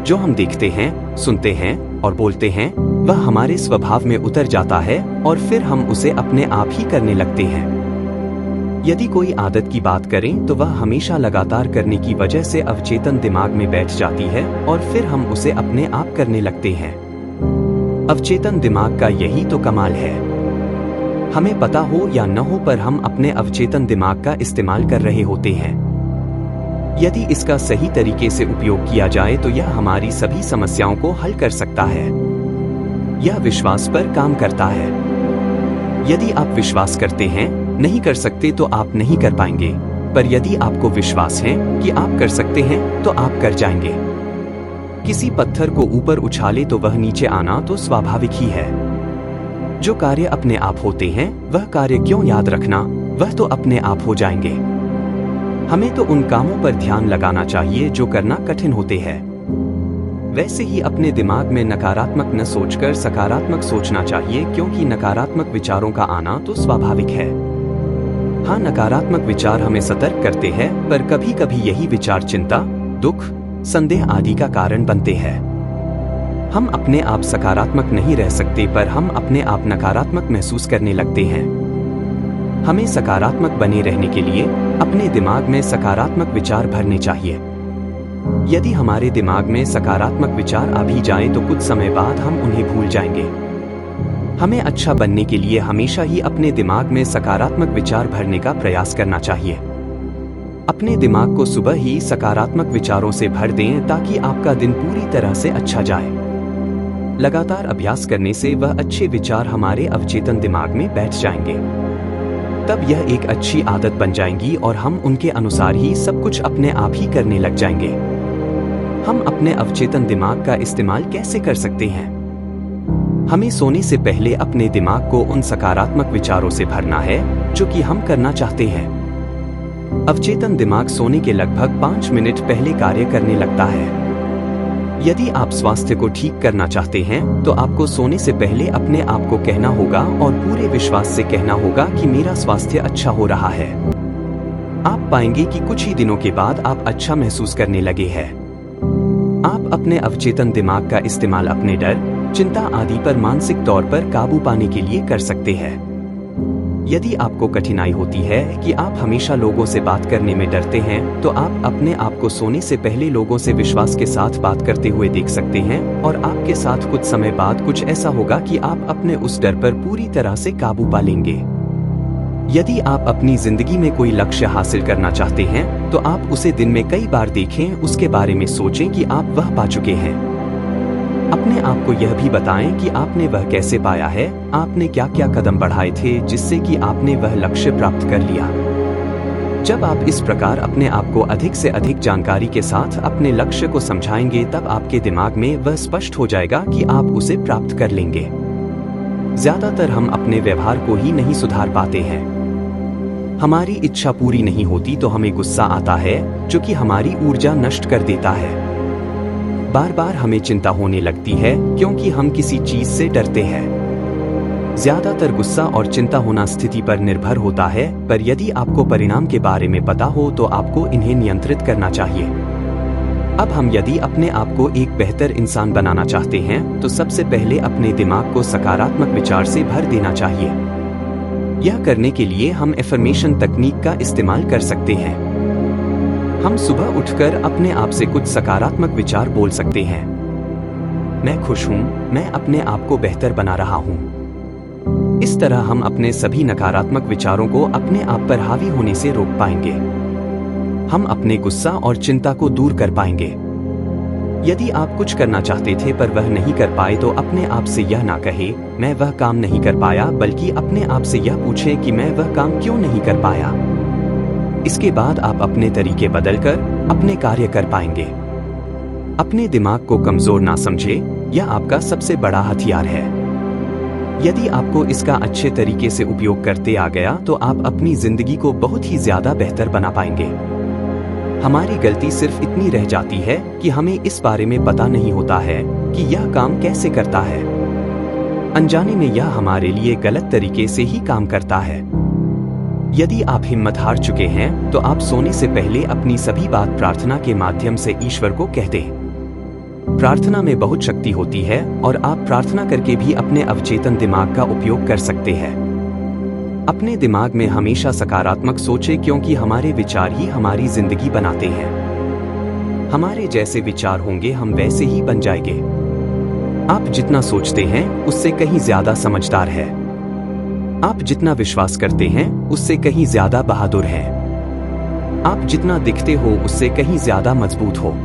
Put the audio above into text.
जो हम देखते हैं, सुनते हैं और बोलते हैं, वह हमारे स्वभाव में उतर जाता है और फिर हम उसे अपने आप ही करने लगते हैं। यदि कोई आदत की बात करें तो वह हमेशा लगातार करने की वजह से अवचेतन दिमाग में बैठ जाती है और फिर हम उसे अपने आप करने लगते हैं। अवचेतन दिमाग का यही तो कमाल है। हमें पता हो या न हो पर हम अपने अवचेतन दिमाग का इस्तेमाल कर रहे होते हैं। यदि इसका सही तरीके से उपयोग किया जाए तो यह हमारी सभी समस्याओं को हल कर सकता है। यह विश्वास पर काम करता है। यदि आप विश्वास करते हैं, नहीं कर सकते तो आप नहीं कर पाएंगे, पर यदि आपको विश्वास है कि आप कर सकते हैं तो आप कर जाएंगे। किसी पत्थर को ऊपर उछाले तो वह नीचे आना तो स्वाभाविक ही है। जो कार्य अपने आप होते हैं वह कार्य क्यों याद रखना, वह तो अपने आप हो जाएंगे। हमें तो उन कामों पर ध्यान लगाना चाहिए जो करना कठिन होते हैं। वैसे ही अपने दिमाग में नकारात्मक न सोचकर सकारात्मक सोचना चाहिए, क्योंकि नकारात्मक विचारों का आना तो स्वाभाविक है। हाँ, नकारात्मक विचार हमें सतर्क करते हैं, पर कभी कभी यही विचार चिंता, दुख, संदेह आदि का कारण बनते हैं। हम अपने आप सकारात्मक नहीं रह सकते, पर हम अपने आप नकारात्मक महसूस करने लगते हैं। हमें सकारात्मक बने रहने के लिए अपने दिमाग में सकारात्मक विचार भरने चाहिए। यदि हमारे दिमाग में सकारात्मक विचार आ भी जाए तो कुछ समय बाद हम उन्हें भूल जाएंगे। हमें अच्छा बनने के लिए हमेशा ही अपने दिमाग में सकारात्मक विचार भरने का प्रयास करना चाहिए। अपने दिमाग को सुबह ही सकारात्मक विचारों से भर दें ताकि आपका दिन पूरी तरह से अच्छा जाए। लगातार अभ्यास करने से वह अच्छे विचार हमारे अवचेतन दिमाग में बैठ जाएंगे। तब यह एक अच्छी आदत बन जाएंगी और हम उनके अनुसार ही सब कुछ अपने आप ही करने लग जाएंगे। हम अपने अवचेतन दिमाग का इस्तेमाल कैसे कर सकते हैं? हमें सोने से पहले अपने दिमाग को उन सकारात्मक विचारों से भरना है जो कि हम करना चाहते हैं। अवचेतन दिमाग सोने के लगभग 5 मिनट पहले कार्य करने लगता है। यदि आप स्वास्थ्य को ठीक करना चाहते हैं तो आपको सोने से पहले अपने आप को कहना होगा और पूरे विश्वास से कहना होगा कि मेरा स्वास्थ्य अच्छा हो रहा है। आप पाएंगे कि कुछ ही दिनों के बाद आप अच्छा महसूस करने लगे हैं। आप अपने अवचेतन दिमाग का इस्तेमाल अपने डर, चिंता आदि पर मानसिक तौर पर काबू पाने के लिए कर सकते हैं। यदि आपको कठिनाई होती है कि आप हमेशा लोगों से बात करने में डरते हैं, तो आप अपने आप को सोने से पहले लोगों से विश्वास के साथ बात करते हुए देख सकते हैं और आपके साथ कुछ समय बाद कुछ ऐसा होगा कि आप अपने उस डर पर पूरी तरह से काबू पा लेंगे। यदि आप अपनी जिंदगी में कोई लक्ष्य हासिल करना चाहते हैं तो आप उसे दिन में कई बार देखें, उसके बारे में सोचें कि आप वह पा चुके हैं। अपने आप को यह भी बताएं कि आपने वह कैसे पाया है, आपने क्या क्या कदम बढ़ाए थे जिससे कि आपने वह लक्ष्य प्राप्त कर लिया। जब आप इस प्रकार अपने आप को अधिक से अधिक जानकारी के साथ अपने लक्ष्य को समझाएंगे तब आपके दिमाग में वह स्पष्ट हो जाएगा कि आप उसे प्राप्त कर लेंगे। ज्यादातर हम अपने व्यवहार को ही नहीं सुधार पाते हैं। हमारी इच्छा पूरी नहीं होती तो हमें गुस्सा आता है जो कि हमारी ऊर्जा नष्ट कर देता है। बार बार हमें चिंता होने लगती है क्योंकि हम किसी चीज से डरते हैं। ज्यादातर गुस्सा और चिंता होना स्थिति पर निर्भर होता है, पर यदि आपको परिणाम के बारे में पता हो तो आपको इन्हें नियंत्रित करना चाहिए। अब हम यदि अपने आप को एक बेहतर इंसान बनाना चाहते हैं तो सबसे पहले अपने दिमाग को सकारात्मक विचार से भर देना चाहिए। यह करने के लिए हम एफर्मेशन तकनीक का इस्तेमाल कर सकते हैं। हम सुबह उठकर अपने आप से कुछ सकारात्मक विचार बोल सकते हैं। मैं खुश हूँ, मैं अपने आप को बेहतर बना रहा हूँ। इस तरह हम अपने सभी नकारात्मक विचारों को अपने आप पर हावी होने से रोक पाएंगे। हम अपने गुस्सा और चिंता को दूर कर पाएंगे। यदि आप कुछ करना चाहते थे पर वह नहीं कर पाए तो अपने आप से यह ना कहे मैं वह काम नहीं कर पाया, बल्कि अपने आप से यह पूछें कि मैं वह काम क्यों नहीं कर पाया। इसके बाद आप अपने तरीके बदलकर अपने कार्य कर पाएंगे। अपने दिमाग को कमजोर ना समझें, यह आपका सबसे बड़ा हथियार है। यदि आपको इसका अच्छे तरीके से उपयोग करते आ गया तो आप अपनी जिंदगी को बहुत ही ज्यादा बेहतर बना पाएंगे। हमारी गलती सिर्फ इतनी रह जाती है कि हमें इस बारे में पता नहीं होता है कि यह काम कैसे करता है। अनजाने में यह हमारे लिए गलत तरीके से ही काम करता है। यदि आप हिम्मत हार चुके हैं तो आप सोने से पहले अपनी सभी बात प्रार्थना के माध्यम से ईश्वर को कह दें। प्रार्थना में बहुत शक्ति होती है और आप प्रार्थना करके भी अपने अवचेतन दिमाग का उपयोग कर सकते हैं। अपने दिमाग में हमेशा सकारात्मक सोचें, क्योंकि हमारे विचार ही हमारी जिंदगी बनाते हैं। हमारे जैसे विचार होंगे हम वैसे ही बन जाएंगे। आप जितना सोचते हैं उससे कहीं ज्यादा समझदार है। आप जितना विश्वास करते हैं उससे कहीं ज्यादा बहादुर है। आप जितना दिखते हो उससे कहीं ज्यादा मजबूत हो।